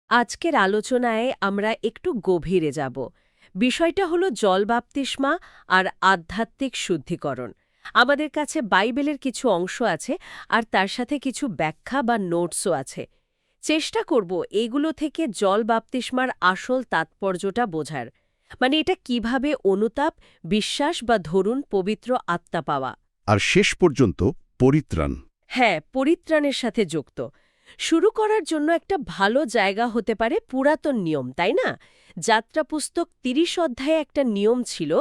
আজকের আলোচনায় আমরা একটু গভীরে যাব। বিষয়টা হলো জল বাপ্তিস্মা আর আধ্যাত্মিক শুদ্ধিকরণ। আমাদের কাছে বাইবেলের কিছু অংশ আছে, আর তার সাথে কিছু ব্যাখ্যা বা নোটসও আছে। চেষ্টা করব এইগুলো থেকে জল বাপ্তিস্মার আসল তাৎপর্যটা বোঝার। মানে এটা কিভাবে অনুতাপ, বিশ্বাস বা ধরুন পবিত্র আত্মা পাওয়া। আর শেষ পর্যন্ত পরিত্রাণ। হ্যাঁ, পরিত্রাণের সাথে যুক্ত। শুরু করার জন্য একটা ভালো জায়গা হতে পারে পুরাতন নিয়ম, তাই না? যাত্রা পুস্তক ৩০ অধ্যায়ে একটা নিয়ম ছিল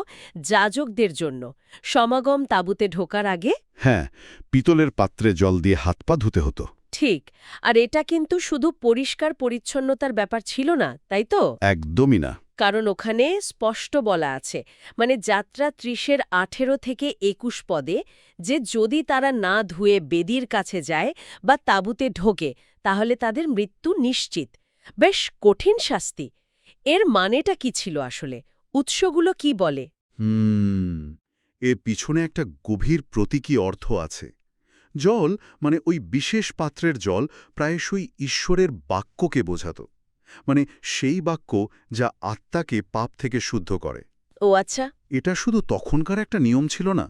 যাজকদের জন্য, সমাগম তাঁবুতে ঢোকার আগে। হ্যাঁ, পিতলের পাত্রে জল দিয়ে হাত পা ধুতে হতো। ঠিক। আর এটা কিন্তু শুধু পরিষ্কার পরিচ্ছন্নতার ব্যাপার ছিল না, তাই তো? একদমই না। কারণ ওখানে স্পষ্ট বলা আছে, মানে যাত্রা ৩০-১৮ থেকে ২১ পদে, যে যদি তারা না ধুয়ে বেদির কাছে যায় বা তাঁবুতে ঢোকে তাহলে তাদের মৃত্যু নিশ্চিত। বেশ কঠিন শাস্তি। এর মানেটা কি ছিল আসলে? উৎসগুলো কি বলে? এর পিছনে একটা গভীর প্রতীকী অর্থ আছে। জল মানে ওই বিশেষ পাত্রের জল প্রায়শই ঈশ্বরের বাক্যকে বোঝাত। মানে সেই বাক্য যা আত্মাকে পাপ থেকে শুদ্ধ করে। ও আচ্ছা। এটা শুধু তখনকার একটা নিয়ম ছিল না।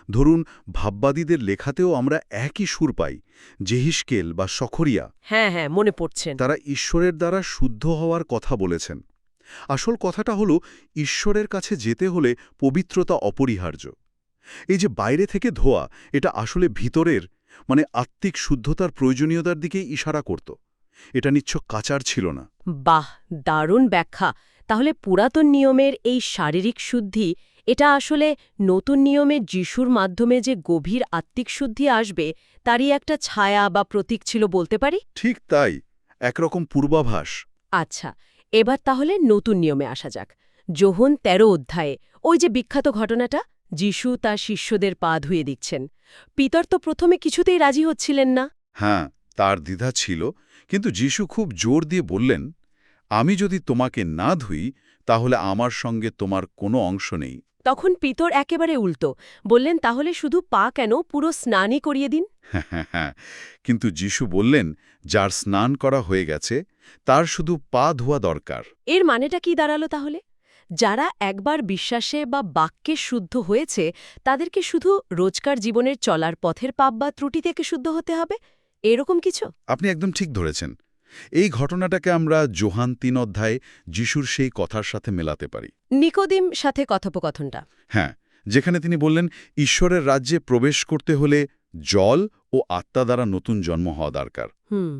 ধরুন, ভাববাদীদের লেখাতেও আমরা একই সুর পাই। জেহিস্কেল বা সখরিয়া, হ্যাঁ হ্যাঁ, মনে পড়ছেন। তারা ঈশ্বরের দ্বারা শুদ্ধ হওয়ার কথা বলেছেন। আসল কথাটা হলো, ঈশ্বরের কাছে যেতে হলে পবিত্রতা অপরিহার্য। এই যে বাইরে থেকে ধোয়া, এটা আসলে ভিতরের মানে আত্মিক শুদ্ধতার প্রয়োজনীয়তার দিকেই ইশারা করত। এটা নিছক কাচার ছিল না। বাহ, দারুণ ব্যাখ্যা। তাহলে পুরাতন নিয়মের এই শারীরিক শুদ্ধি, এটা আসলে নতুন নিয়মে যিশুর মাধ্যমে যে গভীর আত্মিক শুদ্ধি আসবে তারই একটা ছায়া বা প্রতীক ছিল বলতে পারি? ঠিক তাই, একরকম পূর্বাভাস। আচ্ছা, এবার তাহলে নতুন নিয়মে আসা যাক। যোহন ১৩ অধ্যায়ে ওই যে বিখ্যাত ঘটনাটা, যিশু তার শিষ্যদের পা ধুয়ে দিচ্ছেন। পিতর তো প্রথমে কিছুতেই রাজি হচ্ছিলেন না। হ্যাঁ, তার দ্বিধা ছিল, কিন্তু যিশু খুব জোর দিয়ে বললেন, আমি যদি তোমাকে না ধুই, তাহলে আমার সঙ্গে তোমার কোনো অংশ নেই। তখন পিতর একেবারে উল্টো বললেন, তাহলে শুধু পা কেন, পুরো স্নানই করিয়ে দিন। হ্যাঁ, কিন্তু যিশু বললেন, যার স্নান করা হয়ে গেছে তার শুধু পা ধোয়া দরকার। এর মানেটা কি দাঁড়ালো তাহলে? যারা একবার বিশ্বাসে বা বাক্যে শুদ্ধ হয়েছে তাদেরকে শুধু রোজকার জীবনের চলার পথের পাপ বা ত্রুটি থেকে শুদ্ধ হতে হবে, এরকম কিছু? আপনি একদম ঠিক ধরেছেন। এই ঘটনাটাকে আমরা যোহান ৩ অধ্যায়ে যিশুর সেই কথার সাথে মেলাতে পারি। নিকোদিম সাথে কথোপকথনটা। হ্যাঁ, যেখানে তিনি বললেন, ঈশ্বরের রাজ্যে প্রবেশ করতে হলে জল ও আত্মা দ্বারা নতুন জন্ম হওয়া দরকার। হুম।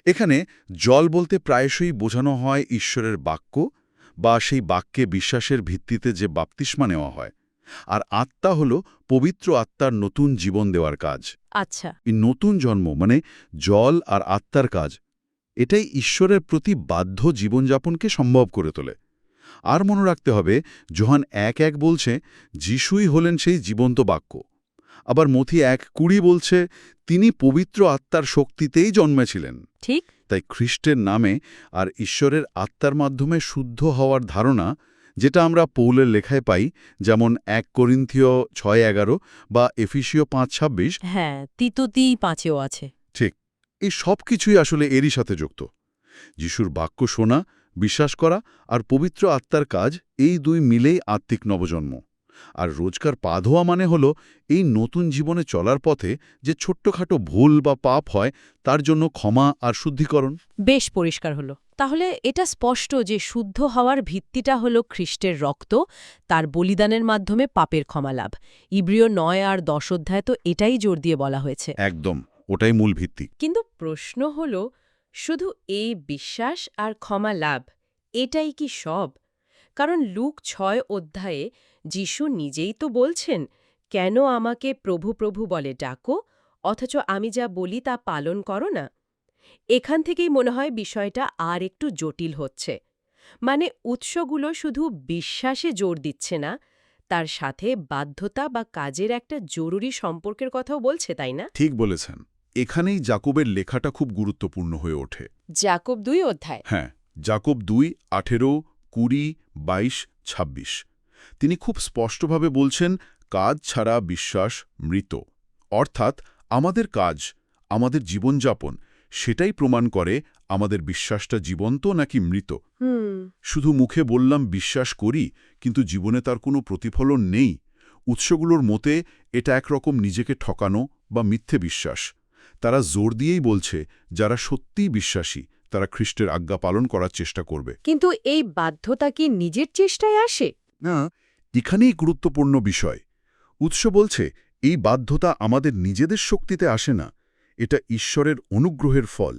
এখানে জল বলতে প্রায়শই বোঝানো হয় ঈশ্বরের বাক্য বা সেই বাক্যে বিশ্বাসের ভিত্তিতে যে বাপ্তিস্মা নেওয়া হয়। আর আত্মা হল পবিত্র আত্মার নতুন জীবন দেওয়ার কাজ। আচ্ছা। এই নতুন জন্ম মানে জল আর আত্মার কাজ, এটাই ঈশ্বরের প্রতি বাধ্য জীবনযাপনকে সম্ভব করে তোলে। আর মনে রাখতে হবে, যোহান ১:১ বলছে, যিশুই হলেন সেই জীবন্ত বাক্য। আবার মথি ১:২০ বলছে, তিনি পবিত্র আত্মার শক্তিতেই জন্মেছিলেন। ঠিক। তাই খ্রিস্টের নামে আর ঈশ্বরের আত্মার মাধ্যমে শুদ্ধ হওয়ার ধারণা, যেটা আমরা পৌলের লেখায় পাই, যেমন ১ করিন্থীয় ৬:১১ বা এফিসীয় ৫:২৬। হ্যাঁ, তিতুতি ৫-এও আছে। ঠিক, এই সব কিছুই আসলে এরই সাথে যুক্ত। যিশুর বাক্য শোনা, বিশ্বাস করা আর পবিত্র আত্মার কাজ, এই দুই মিলেই আত্মিক নবজন্ম। আর রোজকার পা ধোয়া মানে হল এই নতুন জীবনে চলার পথে যে ছোট্টখাটো ভুল বা পাপ হয় তার জন্য ক্ষমা আর শুদ্ধিকরণ। বেশ পরিষ্কার হলো। তাহলে এটা স্পষ্ট যে শুদ্ধ হওয়ার ভিত্তিটা হলো খ্রিস্টের রক্ত, তার বলিদানের মাধ্যমে পাপের ক্ষমা লাভ। ইব্রিয় ৯ আর ১০ অধ্যায় তো এটাই জোর দিয়ে বলা হয়েছে। একদম, ওটাই মূল ভিত্তি। কিন্তু প্রশ্ন হল, শুধু এই বিশ্বাস আর ক্ষমা লাভ, এটাই কি সব? কারণ লুক ৬ অধ্যায়ে যিশু নিজেই তো বলছেন, কেন আমাকে প্রভু প্রভু বলে ডাকো, অথচ আমি যা বলি তা পালন করো না। এখান থেকেই মনে হয় বিষয়টা আর একটু জটিল হচ্ছে। মানে উৎসগুলো শুধু বিশ্বাসে জোর দিচ্ছে না, তার সাথে বাধ্যতা বা কাজের একটা জরুরি সম্পর্কের কথাও বলছে, তাই না? ঠিক বলেছেন। এখানেই যাকবের লেখাটা খুব গুরুত্বপূর্ণ হয়ে ওঠে। যাকব ২ অধ্যায়। হ্যাঁ, যাকব ২:১৮, ২০, ২২, ২৬। তিনি খুব স্পষ্টভাবে বলছেন, কাজ ছাড়া বিশ্বাস মৃত। অর্থাৎ আমাদের কাজ, আমাদের জীবনযাপন, সেটাই প্রমাণ করে আমাদের বিশ্বাসটা জীবন্ত নাকি মৃত। হুম। শুধু মুখে বললাম বিশ্বাস করি, কিন্তু জীবনে তার কোনো প্রতিফলন নেই। উৎসগুলোর মতে এটা একরকম নিজেকে ঠকানো বা মিথ্যে বিশ্বাস। তারা জোর দিয়েই বলছে যারা সত্যিই বিশ্বাসী তারা খ্রিস্টের আজ্ঞা পালন করার চেষ্টা করবে। কিন্তু এই বাধ্যতা কি নিজের চেষ্টায় আসে? না, এখানেই গুরুত্বপূর্ণ বিষয়। উৎস বলছে এই বাধ্যতা আমাদের নিজেদের শক্তিতে আসে না, এটা ঈশ্বরের অনুগ্রহের ফল।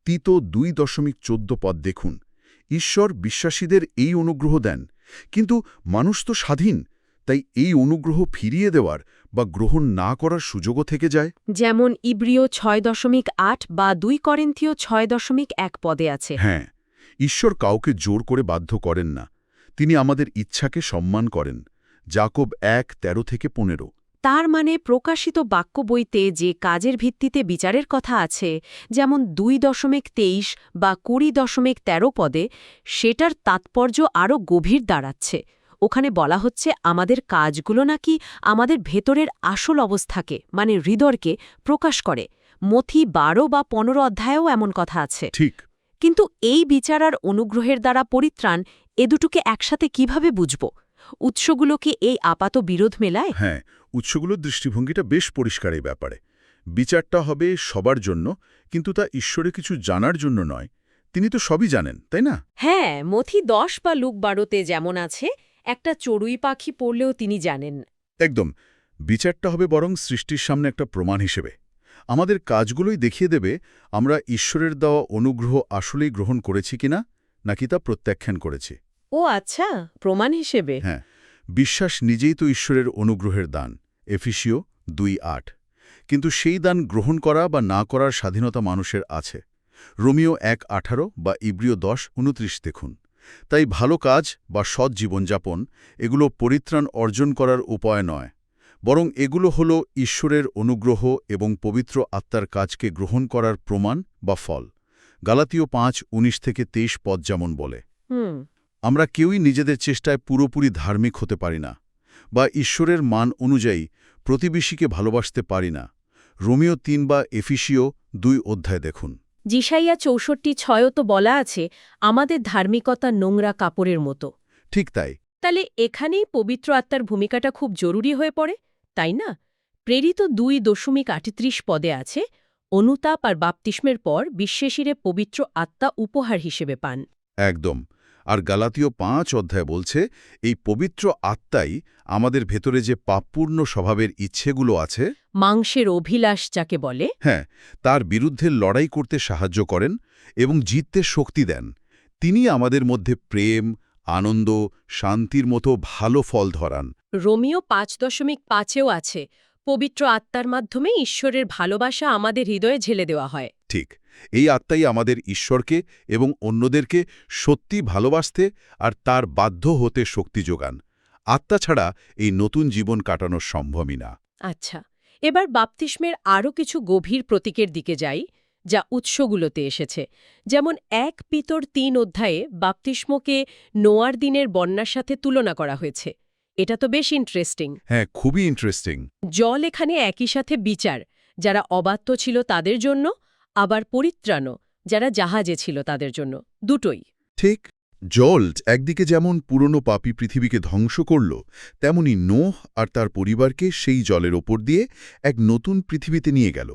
তিতো 2.14 পদ দেখুন। ঈশ্বর বিশ্বাসীদের এই অনুগ্রহ দেন, কিন্তু মানুষ তো স্বাধীন, তাই এই অনুগ্রহ ফিরিয়ে দেওয়ার বা গ্রহণ না করার সুযোগও থেকে যায়। যেমন ইব্রিয় 6.8 বা 2 করিন্থীয় 6.1 পদে আছে। হ্যাঁ, ঈশ্বর কাউকে জোর করে বাধ্য করেন না, তিনি আমাদের ইচ্ছাকে সম্মান করেন। যাকোব 1:13-15। তার মানে প্রকাশিত বাক্য বইতে যে কাজের ভিত্তিতে বিচারের কথা আছে, যেমন 2.23 বা 20.13 পদে, সেটার তাৎপর্য আরও গভীর দাঁড়াচ্ছে। ওখানে বলা হচ্ছে আমাদের কাজগুলো নাকি আমাদের ভেতরের আসল অবস্থাকে, মানে হৃদয়কে প্রকাশ করে। মথি 12 বা 15 অধ্যায়েও এমন কথা আছে। ঠিক। কিন্তু এই বিচার আর অনুগ্রহের দ্বারা পরিত্রাণ, এ দুটোকে একসাথে কিভাবে বুঝব? উৎসগুলোকে এই আপাত বিরোধ মেলায়? হ্যাঁ, উৎসগুলোর দৃষ্টিভঙ্গিটা বেশ পরিষ্কার এই ব্যাপারে। বিচারটা হবে সবার জন্য, কিন্তু তা ঈশ্বরে কিছু জানার জন্য নয়। তিনি তো সবই জানেন, তাই না? হ্যাঁ, মথি 10 বা লুক 12তে যেমন আছে, একটা চড়ুই পাখি পড়লেও তিনি জানেন। একদম। বিচারটা হবে বরং সৃষ্টির সামনে একটা প্রমাণ হিসেবে। আমাদের কাজগুলোই দেখিয়ে দেবে আমরা ঈশ্বরের দেওয়া অনুগ্রহ আসলেই গ্রহণ করেছি কিনা, নাকি তা প্রত্যাখ্যান করেছি। ও আচ্ছা, প্রমাণ হিসেবে। হ্যাঁ, বিশ্বাস নিজেই তো ঈশ্বরের অনুগ্রহের দান, এফেসীয় 2:8। কিন্তু সেই দান গ্রহণ করা বা না করার স্বাধীনতা মানুষের আছে। রোমিও 1:18 বা ইব্রিয় 10:29 দেখুন। তাই ভালো কাজ বা সৎ জীবনযাপন এগুলো পরিত্রাণ অর্জন করার উপায় নয়, বরং এগুলো হলো ঈশ্বরের অনুগ্রহ এবং পবিত্র আত্মার কাজকে গ্রহণ করার প্রমাণ বা ফল। গালাতীয় 5:19-23 পদ যেমন বলে। হুম। আমরা কেউই নিজেদের চেষ্টায় পুরোপুরি ধার্মিক হতে পারি না, বা ঈশ্বরের মান অনুযায়ী প্রতিবেশীকে ভালোবাসতে পারি না। রোমিও 3 বা এফেসীয় 2 অধ্যায় দেখুন। যিশাইয়া 64:6 তো বলা আছে আমাদের ধার্মিকতা নোংরা কাপড়ের মতো। ঠিক তাই। তাহলে এখানেই পবিত্র আত্মার ভূমিকাটা খুব জরুরি হয়ে পড়ে, তাই না? প্রেরিত 2.38 পদে আছে, অনুতাপ আর বাপ্তিস্মের পর বিশ্বাসীরে পবিত্র আত্মা উপহার হিসেবে পান। একদম। আর গালাতীয় 5 অধ্যায় বলছে এই পবিত্র আত্মাই আমাদের ভেতরে যে পাপপূর্ণ স্বভাবের ইচ্ছেগুলো আছে, মাংসের অভিলাষ যাকে বলে, হ্যাঁ, তার বিরুদ্ধে লড়াই করতে সাহায্য করেন এবং জিততে শক্তি দেন। তিনি আমাদের মধ্যে প্রেম, আনন্দ, শান্তির মতো ভালো ফল ধরান। রোমিও 5.5-এও আছে, পবিত্র আত্মার মাধ্যমে ঈশ্বরের ভালোবাসা আমাদের হৃদয়ে ঝেলে দেওয়া হয়। ঠিক, এই আত্মাই আমাদের ঈশ্বরকে এবং অন্যদেরকে সত্যি ভালোবাসতে আর তার বাধ্য হতে শক্তি যোগান। আত্মা ছাড়া এই নতুন জীবন কাটানো সম্ভবই না। আচ্ছা, এবার বাপ্তিস্মের আরও কিছু গভীর প্রতীকের দিকে যাই, যা উৎসগুলোতে এসেছে। যেমন 1 পিতর 3 অধ্যায়ে বাপ্তিস্মকে নোয়ার দিনের বন্যার সাথে তুলনা করা হয়েছে। এটা তো বেশ ইন্টারেস্টিং। হ্যাঁ, খুবই ইন্টারেস্টিং। জল এখানে একই সাথে বিচার, যারা অবাধ্য ছিল তাদের জন্য, আবার পরিত্রাণও, যারা জাহাজে ছিল তাদের জন্য, দুটোই। ঠিক, জল একদিকে যেমন পুরনো পাপী পৃথিবীকে ধ্বংস করল, তেমনি নোহ আর তার পরিবারকে সেই জলের ওপর দিয়ে এক নতুন পৃথিবীতে নিয়ে গেল।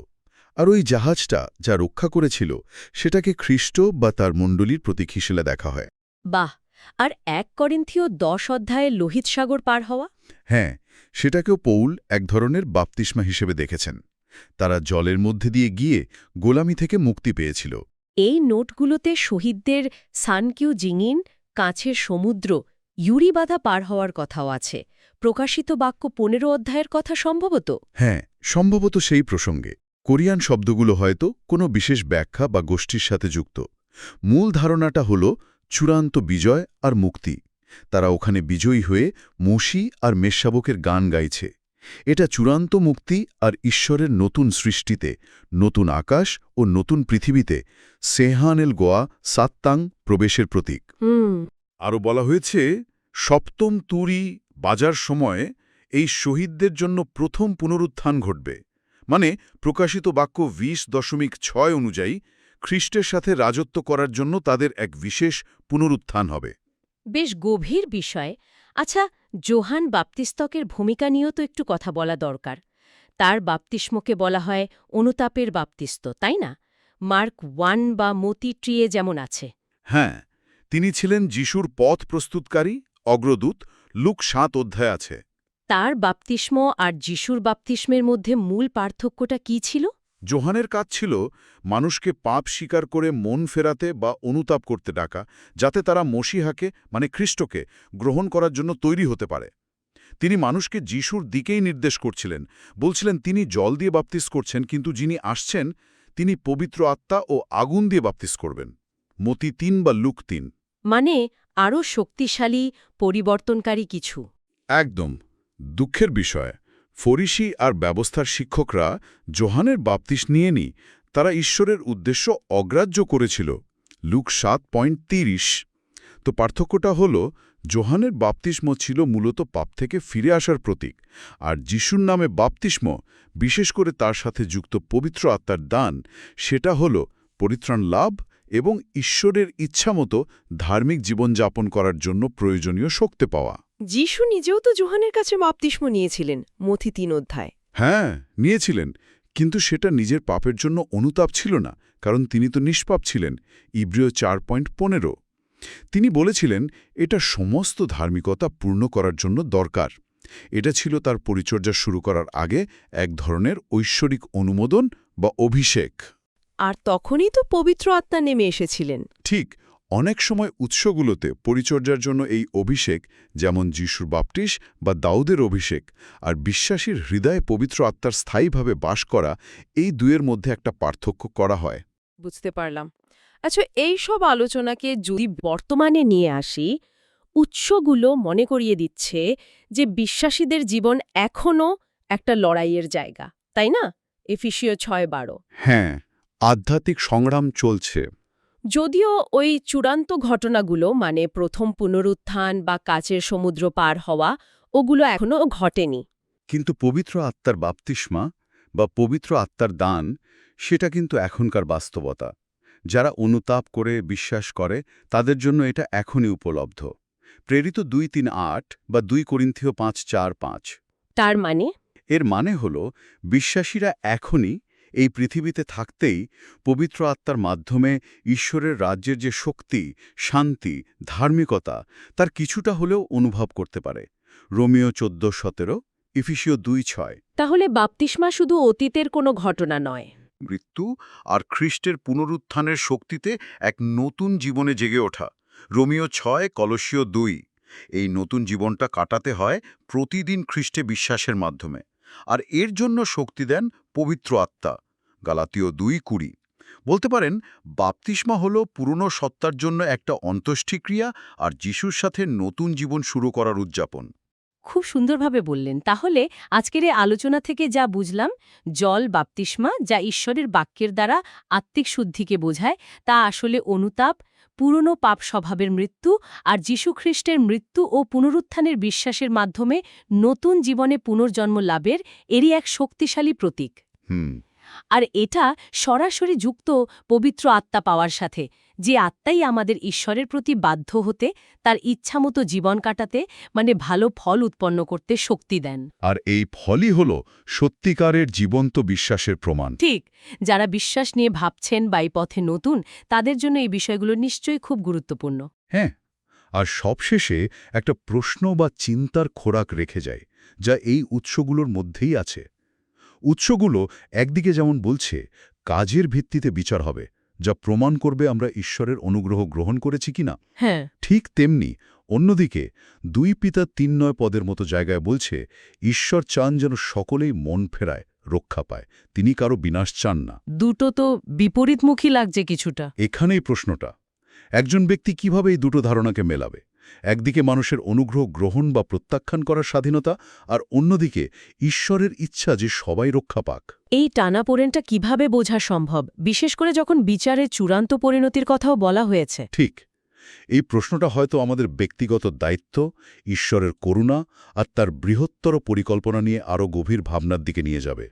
আর ওই জাহাজটা যা রক্ষা করেছিল সেটাকে খ্রিস্ট বা তার মণ্ডলীর প্রতীক হিসেবে দেখা হয়। বাহ! আর 1 করিন্থীয় 10 অধ্যায়ে লোহিত সাগর পার হওয়া? হ্যাঁ, সেটাকেও পৌল এক ধরনের বাপ্তিস্মা হিসেবে দেখেছেন। তারা জলের মধ্যে দিয়ে গিয়ে গোলামি থেকে মুক্তি পেয়েছিল। এই নোটগুলোতে শহীদদের সানকিউ জিঙিন, কাছের সমুদ্র, ইউরিবাধা পার হওয়ার কথাও আছে। প্রকাশিত বাক্য 15 অধ্যায়ের কথা সম্ভবত। হ্যাঁ, সম্ভবত সেই প্রসঙ্গে। কোরিয়ান শব্দগুলো হয়তো কোনো বিশেষ ব্যাখ্যা বা গোষ্ঠীর সাথে যুক্ত। মূল ধারণাটা হল চূড়ান্ত বিজয় আর মুক্তি। তারা ওখানে বিজয়ী হয়ে মূষী আর মেষশাবকের গান গাইছে। এটা চূড়ান্ত মুক্তি আর ঈশ্বরের নতুন সৃষ্টিতে, নতুন আকাশ ও নতুন পৃথিবীতে সেহানেল গোয়া সাত্তাং প্রবেশের প্রতীক। আরও বলা হয়েছে সপ্তম তুরি বাজার সময়ে এই শহীদদের জন্য প্রথম পুনরুত্থান ঘটবে। মানে প্রকাশিত বাক্য 20.6 অনুযায়ী খ্রিস্টের সাথে রাজত্ব করার জন্য তাদের এক বিশেষ পুনরুত্থান হবে। বেশ গভীর বিষয়। আচ্ছা, যোহান বাপ্তিস্তকের ভূমিকা নিয়েও তো একটু কথা বলা দরকার। তার বাপ্তিস্মকে বলা হয় অনুতাপের বাপ্তিস্ত, তাই না? মার্ক 1 বা মতি ট্রিয়ে যেমন আছে। হ্যাঁ, তিনি ছিলেন যিশুর পথ প্রস্তুতকারী, অগ্রদূত। লুক 7 অধ্যায় আছে। তার বাপ্তিস্ম আর যিশুর বাপ্তিস্মের মধ্যে মূল পার্থক্যটা কি ছিল? যোহানের কাজ ছিল মানুষকে পাপ স্বীকার করে মন ফেরাতে বা অনুতাপ করতে ডাকা, যাতে তারা মসিহাকে মানে খ্রিস্টকে গ্রহণ করার জন্য তৈরি হতে পারে। তিনি মানুষকে যিশুর দিকেই নির্দেশ করছিলেন, বলছিলেন তিনি জল দিয়ে বাপ্তিস করছেন, কিন্তু যিনি আসছেন তিনি পবিত্র আত্মা ও আগুন দিয়ে বাপ্তিস করবেন। মতি 3 বা লুক 3। মানে আরও শক্তিশালী, পরিবর্তনকারী কিছু। একদম। দুঃখের বিষয়, ফরিসি আর ব্যবস্থার শিক্ষকরা যোহানের বাপ্তিস নিয়েনি, তারা ঈশ্বরের উদ্দেশ্য অগ্রাহ্য করেছিল। লুক 7:30। তো পার্থক্যটা হল, যোহানের বাপ্তিস্ম ছিল মূলত পাপ থেকে ফিরে আসার প্রতীক, আর যিশুর নামে বাপ্তিস্ম, বিশেষ করে তার সাথে যুক্ত পবিত্র আত্মার দান, সেটা হল পরিত্রাণ লাভ এবং ঈশ্বরের ইচ্ছামতো ধার্মিক জীবনযাপন করার জন্য প্রয়োজনীয় শক্তি পাওয়া। যিশু নিজেও তো যোহানের কাছে বাপ্তিস্ম নিয়েছিলেন, মথি 3 অধ্যায়। হ্যাঁ, নিয়েছিলেন, কিন্তু সেটা নিজের পাপের জন্য অনুতাপ ছিল না, কারণ তিনি তো নিষ্পাপ ছিলেন। ইব্রিয় 4:15। তিনি বলেছিলেন এটা সমস্ত ধার্মিকতা পূর্ণ করার জন্য দরকার। এটা ছিল তার পরিচর্যা শুরু করার আগে এক ধরনের ঐশ্বরিক অনুমোদন বা অভিষেক। আর তখনই তো পবিত্র আত্মা নেমে এসেছিলেন। ঠিক, অনেক সময় উৎসগুলোতে পরিচর্যার জন্য এই অভিষেক, যেমন যিশুর বাপ্তিস বা দাউদের অভিষেক, আর বিশ্বাসীর হৃদয়ে পবিত্র আত্মার স্থায়ীভাবে বাস করা, এই দুয়ের মধ্যে একটা পার্থক্য করা হয়। বুঝতে পারলাম। আচ্ছা, এই সব আলোচনাকে যদি বর্তমানে নিয়ে আসি, উৎসগুলো মনে করিয়ে দিচ্ছে যে বিশ্বাসীদের জীবন এখনও একটা লড়াইয়ের জায়গা, তাই না? এফিসীয় 6:12। হ্যাঁ, আধ্যাত্মিক সংগ্রাম চলছে। যদিও ওই চূড়ান্ত ঘটনাগুলো মানে প্রথম পুনরুত্থান বা কাচের সমুদ্র পার হওয়া, ওগুলো এখনও ঘটেনি। কিন্তু পবিত্র আত্মার বাপ্তিস্মা বা পবিত্র আত্মার দান, সেটা কিন্তু এখনকার বাস্তবতা। যারা অনুতাপ করে বিশ্বাস করে তাদের জন্য এটা এখনই উপলব্ধ। প্রেরিত 2:3-8 বা 2 করিন্থীয় 5:4-5। তার মানে এর মানে হল, বিশ্বাসীরা এখনই এই পৃথিবীতে থাকতেই পবিত্র আত্মার মাধ্যমে ঈশ্বরের রাজ্যের যে শক্তি, শান্তি, ধার্মিকতা, তার কিছুটা হলেও অনুভব করতে পারে। রোমিও 14:17, ইফিসীয় 2:6। তাহলে বাপ্তিস্মা শুধু অতীতের কোনো ঘটনা নয়। মৃত্যু আর খ্রিস্টের পুনরুত্থানের শক্তিতে এক নতুন জীবনে জেগে ওঠা। রোমিও 6, কলসীয় 2। এই নতুন জীবনটা কাটাতে হয় প্রতিদিন খ্রিস্টে বিশ্বাসের মাধ্যমে, আর এর জন্য শক্তি দেন পবিত্র আত্মা। গালাতীয় 2:20। বলতে পারেন, বাপ্তিস্মা হল পুরনো সত্তার জন্য একটা অন্ত্যেষ্টিক্রিয়া আর যিশুর সাথে নতুন জীবন শুরু করার উদযাপন। খুব সুন্দরভাবে বললেন। তাহলে আজকের এই আলোচনা থেকে যা বুঝলাম, জল বাপ্তিস্মা যা ঈশ্বরের বাক্যের দ্বারা আত্মিক শুদ্ধিকে বোঝায়, তা আসলে অনুতাপ, পুরনো পাপ স্বভাবের মৃত্যু আর যীশুখ্রিস্টের মৃত্যু ও পুনরুত্থানের বিশ্বাসের মাধ্যমে নতুন জীবনে পুনর্জন্ম লাভের এরই এক শক্তিশালী প্রতীক। আর এটা সরাসরি যুক্ত পবিত্র আত্মা পাওয়ার সাথে, যে আত্মাই আমাদের ঈশ্বরের প্রতি বাধ্য হতে, তার ইচ্ছামতো জীবন কাটাতে, মানে ভালো ফল উৎপন্ন করতে শক্তি দেন। আর এই ফলই হল সত্যিকারের জীবন্ত বিশ্বাসের প্রমাণ। ঠিক, যারা বিশ্বাস নিয়ে ভাবছেন বা এই পথে নতুন, তাদের জন্য এই বিষয়গুলো নিশ্চয়ই খুব গুরুত্বপূর্ণ। হ্যাঁ, আর সবশেষে একটা প্রশ্ন বা চিন্তার খোরাক রেখে যায়, যা এই উৎসগুলোর মধ্যেই আছে। উৎসগুলো একদিকে যেমন বলছে কাজের ভিত্তিতে বিচার হবে, যা প্রমাণ করবে আমরা ঈশ্বরের অনুগ্রহ গ্রহণ করেছি কিনা, হ্যাঁ, ঠিক তেমনি অন্যদিকে 2 পিতা 3:9 পদের মতো জায়গায় বলছে ঈশ্বর চান যেন সকলেই মন ফেরায়, রক্ষা পায়। তিনি কারো বিনাশ চান না। দুটো তো বিপরীতমুখী লাগছে কিছুটা। এখানেই প্রশ্নটা, একজন ব্যক্তি কিভাবে এই দুটো ধারণাকে মেলাবে? একদিকে মানুষের অনুগ্রহ গ্রহণ বা প্রত্যাখ্যান করার স্বাধীনতা, আর অন্যদিকে ঈশ্বরের ইচ্ছা যে সবাই রক্ষা পাক। এই টানাপোড়েনটা কিভাবে বোঝা সম্ভব, বিশেষ করে যখন বিচারের চূড়ান্ত পরিণতির কথাও বলা হয়েছে? ঠিক, এই প্রশ্নটা হয়তো আমাদের ব্যক্তিগত দায়িত্ব, ঈশ্বরের করুণা আর তার বৃহত্তর পরিকল্পনা নিয়ে আরও গভীর ভাবনার দিকে নিয়ে যাবে।